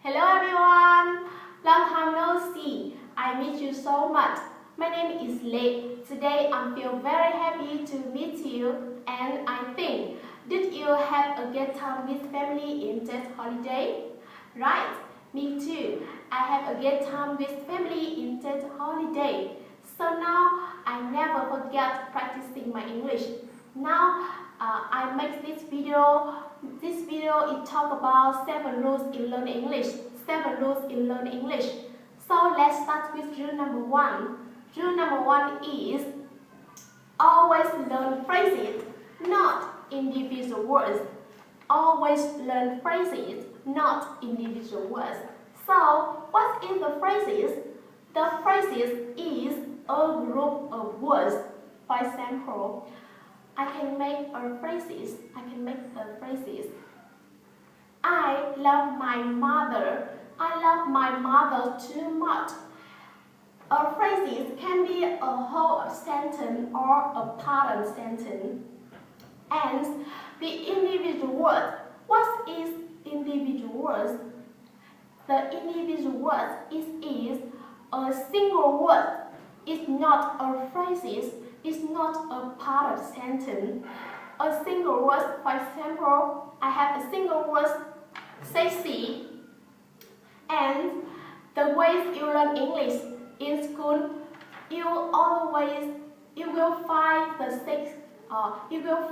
Hello everyone! Long time no see. I miss you so much. My name is Lê. Today I feel very happy to meet you and I think, did you have a good time with family in that holiday? Right, me too. I have a good time with family in that holiday. So now I never forget practicing my English. Now I make this video. This video is talk about 7 rules in learning English. 7 rules in learning English. So let's start with rule number 1. Rule number 1 is always learn phrases, not individual words. Always learn phrases, not individual words. So what is the phrases? The phrases is a group of words. For example, I can make a phrases. I love my mother. I love my mother too much. A phrase can be a whole sentence or a part of sentence. And the individual word. What is individual words? The individual word is a single word. It's not a phrase. It's not a part of sentence. A single word, for example, I have a single word, sexy. And the way you learn English in school, you will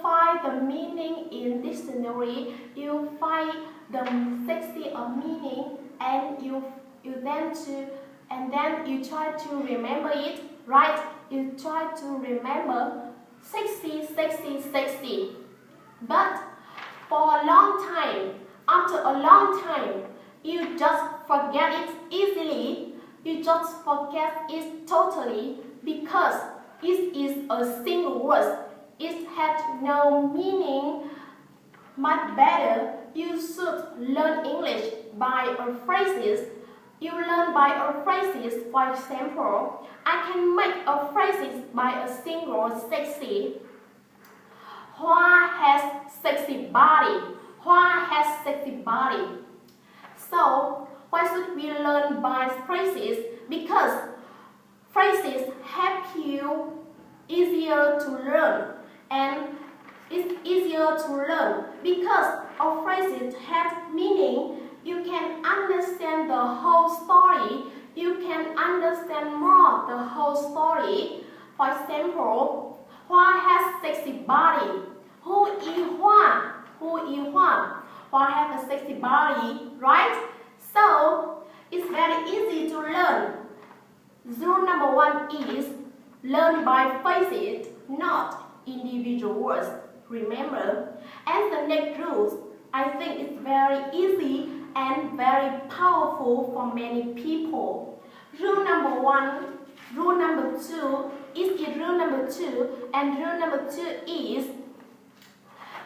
find the meaning in dictionary. You find the sexy meaning, and then you try to remember it, right? You try to remember sexy. But for a long time, after a long time, you just forget it easily. You just forget it totally because it is a single word. It has no meaning. Much better, you should learn English by a phrases. You learn by a phrases. For example, I can make a phrases by a single sexy. Hoa has sexy body. Hoa has sexy body. So, why should we learn by phrases? Because phrases help you easier to learn, and it's easier to learn because a phrase has meaning. You can understand the whole story. You can understand more the whole story. For example, Hoa has sexy body. Who is Hoa? Hoa has a sexy body, right? So it's very easy to learn. Rule number 1 is learn by phrases, not individual words. Remember. And the next rule, I think it's very easy and very powerful for many people. Rule number 1, rule number 2 is rule number 2, and rule number 2 is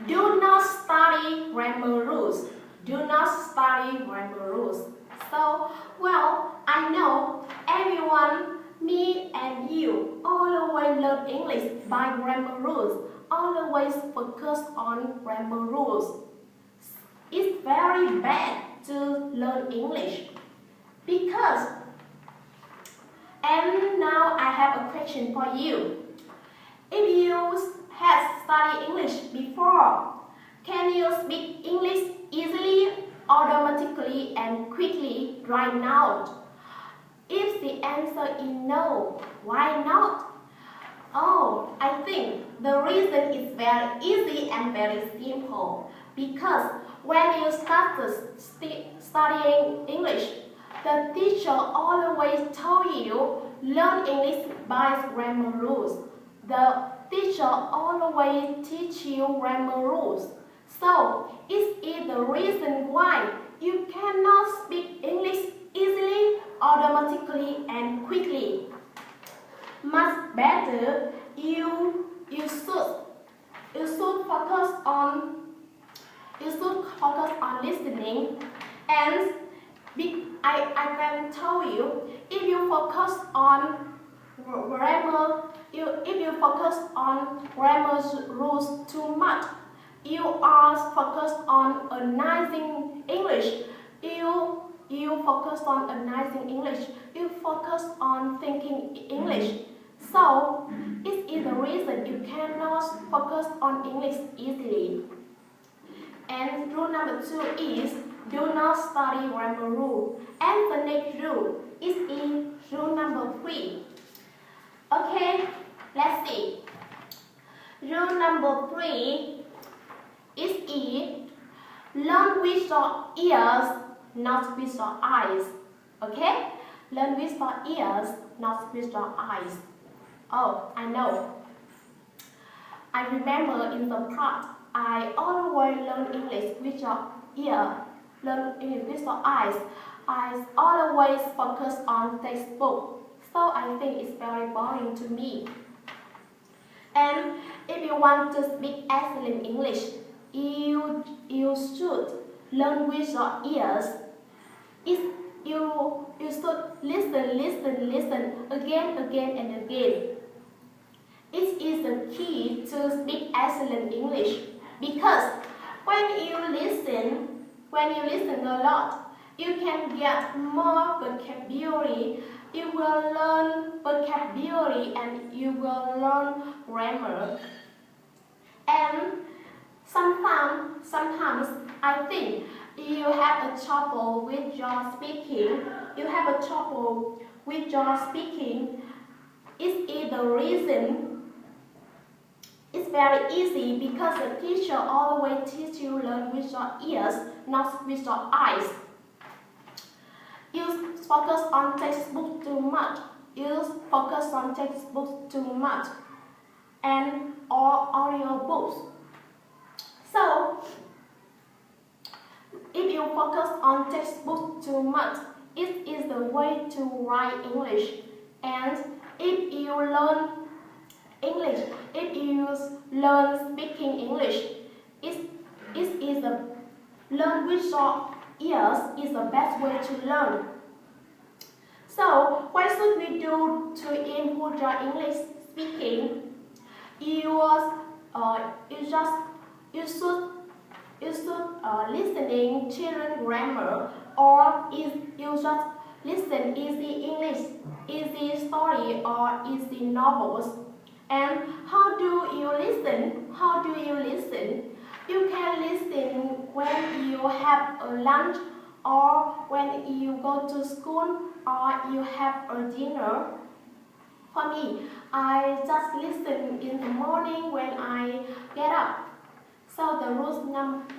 do not study grammar rules. Do not study grammar rules. So, well, I know everyone, me and you, always learn English by grammar rules. Always focus on grammar rules. It's very bad to learn English because, and now I have a question for you. If you have studied English before, can you speak English easily, automatically and quickly right now? If the answer is no, why not? Oh, I think the reason is very easy and very simple. Because when you start studying English, the teacher always told you learn English by grammar rules. The teacher always teach you grammar rules. So it is the reason why you cannot speak English easily, automatically and quickly. Much better, you should focus on listening, and I can tell you, if you focus on grammar rules too much, you are focused on analyzing English. You You focus on analyzing English. You focus on thinking English. So, it is the reason you cannot focus on English easily. And rule number 2 is do not study grammar rule. And the next rule is in rule number 3. Okay, let's see. Rule number 3 is in learn with your ears, not with your eyes. Okay? Learn with your ears, not with your eyes. Oh, I know. I remember in the past, I always learn English with your ear, learn English with your eyes. I always focus on textbook, so I think it's very boring to me. And if you want to speak excellent English, you should learn with your ears. You should listen again and again. It is the key to speak excellent English because when you listen a lot, you can get more vocabulary. You will learn vocabulary and you will learn grammar. And sometimes I think you have a trouble with your speaking. You have a trouble with your speaking. It is the reason. It's very easy because the teacher always teaches you learn with your ears, not with your eyes. You focus on textbook too much. You focus on textbooks too much, and or audio books. So, if you focus on textbook too much, it is the way to write English. And if you learn English, if you learn speaking English, it is the learn with your ears is the best way to learn. So, what should we do to improve your English speaking? You should listening children grammar, or you just listen easy English, easy story or easy novels. And how do you listen? How do you listen? You can listen when you have a lunch, or when you go to school, or you have a dinner. For me, I just listen in the morning when I get up. So the rule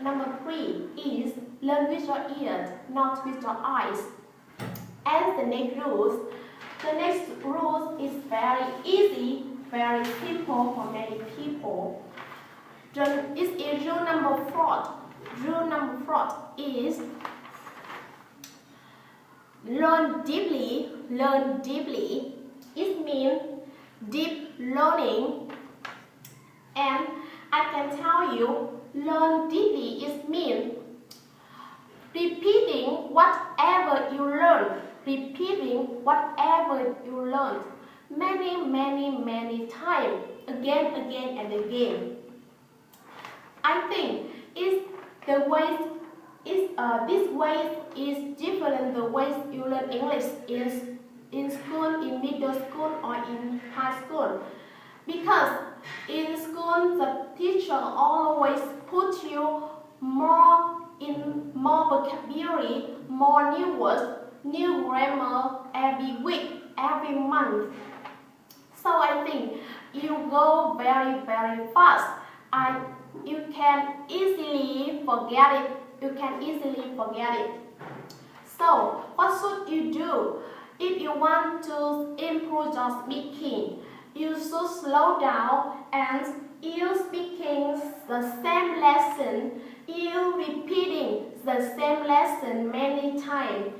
number 3 is learn with your ears, not with your eyes. And the next rule is very easy, very simple for many people. It is rule number 4. Rule number 4 is learn deeply. Learn deeply. It means deep learning. And I can tell you, learn deeply is mean repeating whatever you learn. Repeating whatever you learned many times, again and again. I think this way is different the ways you learn English in school, in middle school, or in high school. Because in school, the teacher always put you more vocabulary, more new words, new grammar every week, every month. So I think you go very fast. You can easily forget it. So what should you do? If you want to improve your speaking, you should slow down and you speaking the same lesson, you repeating the same lesson many times.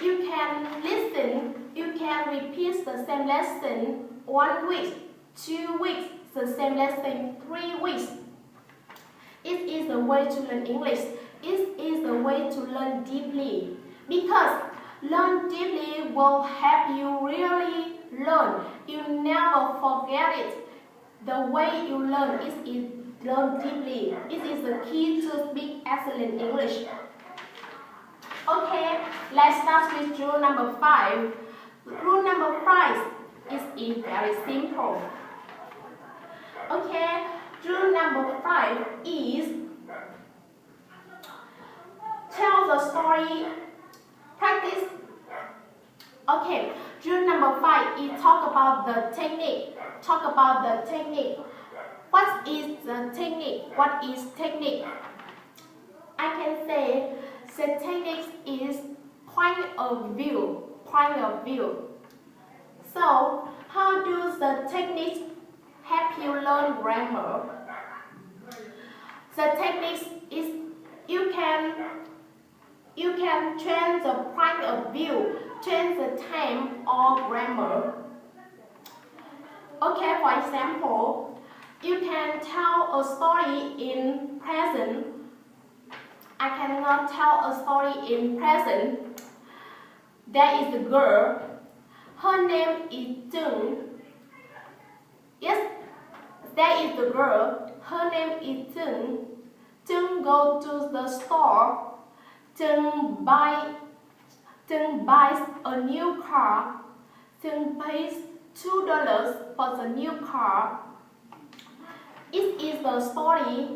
You can listen, you can repeat the same lesson 1 week, 2 weeks, the same lesson 3 weeks. It is the way to learn English. It is the way to learn deeply. Because learn deeply will help you really learn. You never forget it. The way you learn is learn deeply. It is the key to speak excellent English. Okay, let's start with rule number 5. Rule number 5 is very simple. Okay, rule number 5 is tell the story, practice. Okay, rule number 5 is talk about the technique. Talk about the technique. What is the technique? What is technique? I can say the technique is point of view. Point of view. So, how do the techniques help you learn grammar? The techniques is you can change the point of view, change the time or grammar. Okay, for example, you can tell a story in present. I cannot tell a story in present. There is a girl. Her name is Zheng. Yes, there is the girl. Her name is Zheng. Zheng goes to the store. Zheng buys a new car. Zheng pays $2 for the new car. It is the story.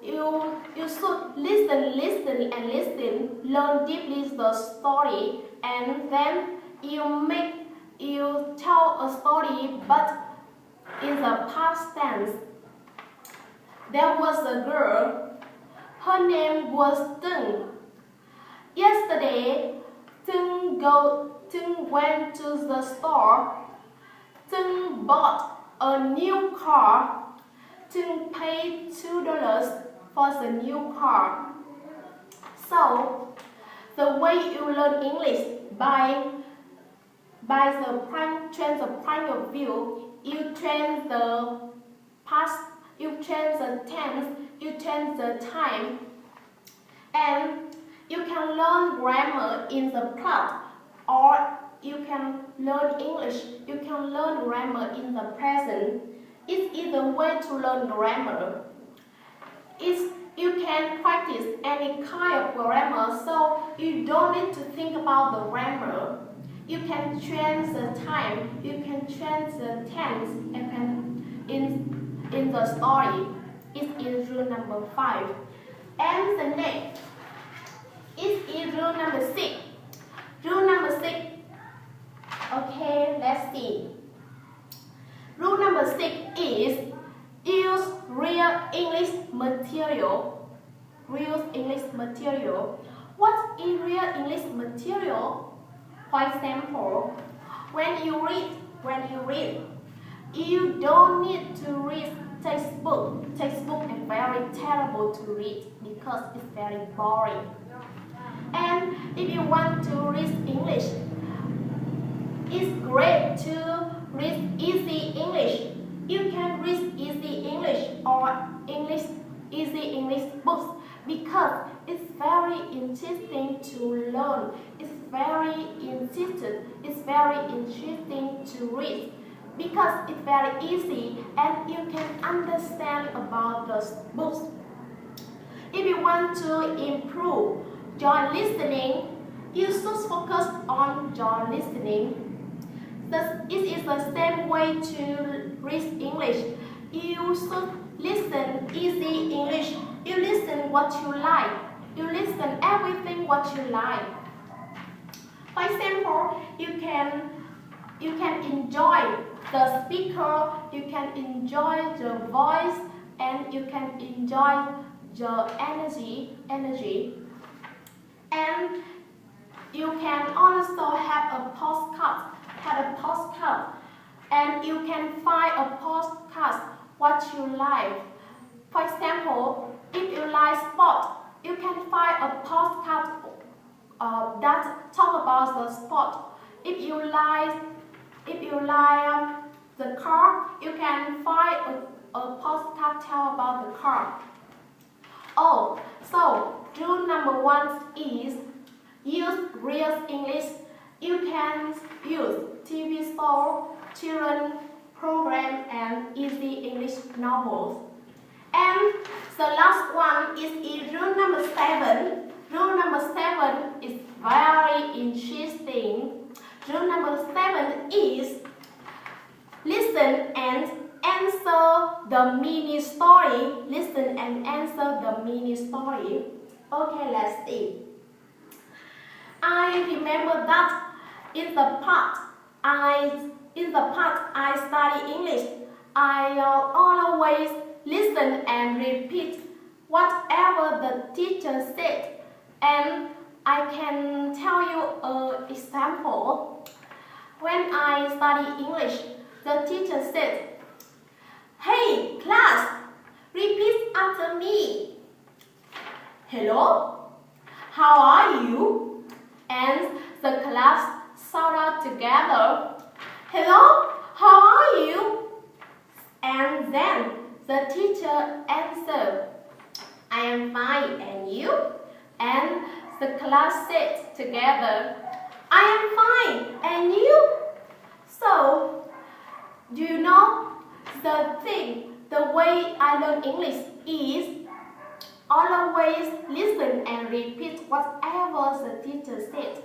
You should listen and listen. Learn deeply the story, and then you tell a story, but in the past tense. There was a girl. Her name was Zheng. Yesterday, Zheng went to the store. Zheng bought a new car. Zheng paid $2 for the new car. So, the way you learn English by change the point of view, you change the past, you change the tense, you change the time, and you can learn grammar in the plot, or you can learn English, you can learn grammar in the present. It's either way to learn grammar. You can practice any kind of grammar, so you don't need to think about the grammar. You can change the time, you can change the tense, and in the story. It is rule number 5. And the next is rule number 6. Rule number 6. Okay, let's see. Rule number 6 is use real English material. Real English material. What is real English material? For example, when you read, you don't need to read textbook. Textbook is very terrible to read because it's very boring. And if you want to read English, it's great to read easy English. You can read easy English or easy English books because it's very interesting to learn. It's very interesting to read because it's very easy and you can understand about the books. If you want to improve your listening, you should focus on your listening. It is the same way to read English. You should listen easy English. You listen what you like. You listen everything what you like. For example, you can enjoy the speaker, you can enjoy the voice, and you can enjoy the energy. And you can also have a postcard. And you can find a podcast what you like. For example, if you like sport, you can find a podcast that talk about the sport. If you like the car, you can find a podcast tell about the car. Oh, so rule number 1 is use real English. You can use TV show, children program, and easy English novels. And the last one is rule number 7. Rule number 7 is very interesting. Rule number 7 is listen and answer the mini story. Listen and answer the mini story. Okay, let's see. I remember that in the past I study English. I always listen and repeat whatever the teacher said. And I can tell you an example. When I study English, the teacher said, "Hey class, repeat after me. Hello, how are you?" And the class shouted together, "Hello, how are you?" And then the teacher answered, "I am fine, and you?" And the class said together, "I am fine, and you?" So, do you know the way I learn English is always listen and repeat whatever the teacher said.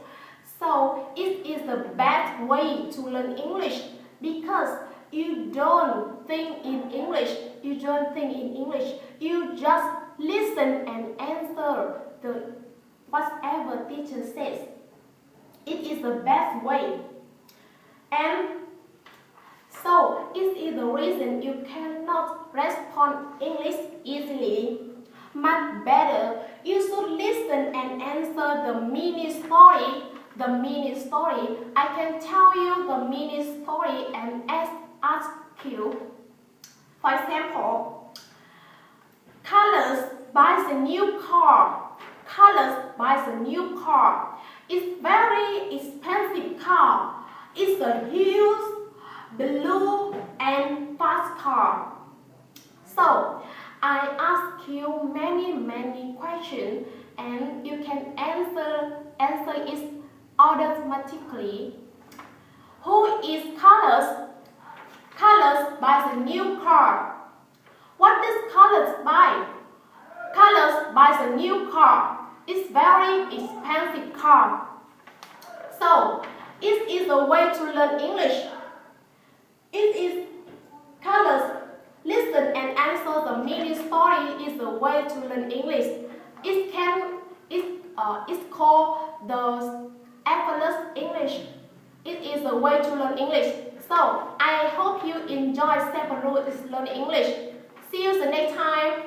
So, it is the best way to learn English because you don't think in English. You just listen and answer whatever teacher says. It is the best way. And so, it is the reason you cannot respond English easily. Much better, you should listen and answer the mini story. The mini story, I can tell you the mini story and ask you. For example, Colors buys a new car. Colors buys a new car. It's very expensive car. It's a huge, blue and fast car. So, I ask you many questions and you can answer it automatically. Who is Colors? Colors buys a new car. What does Colors buy? Colors buys a new car. It's very expensive car. So, it is a way to learn English. It is Colors. Listen and answer the mini story is a way to learn English. It's called the excelent English. It is a way to learn English. So I hope you enjoy 7 rules to learn English. See you the next time.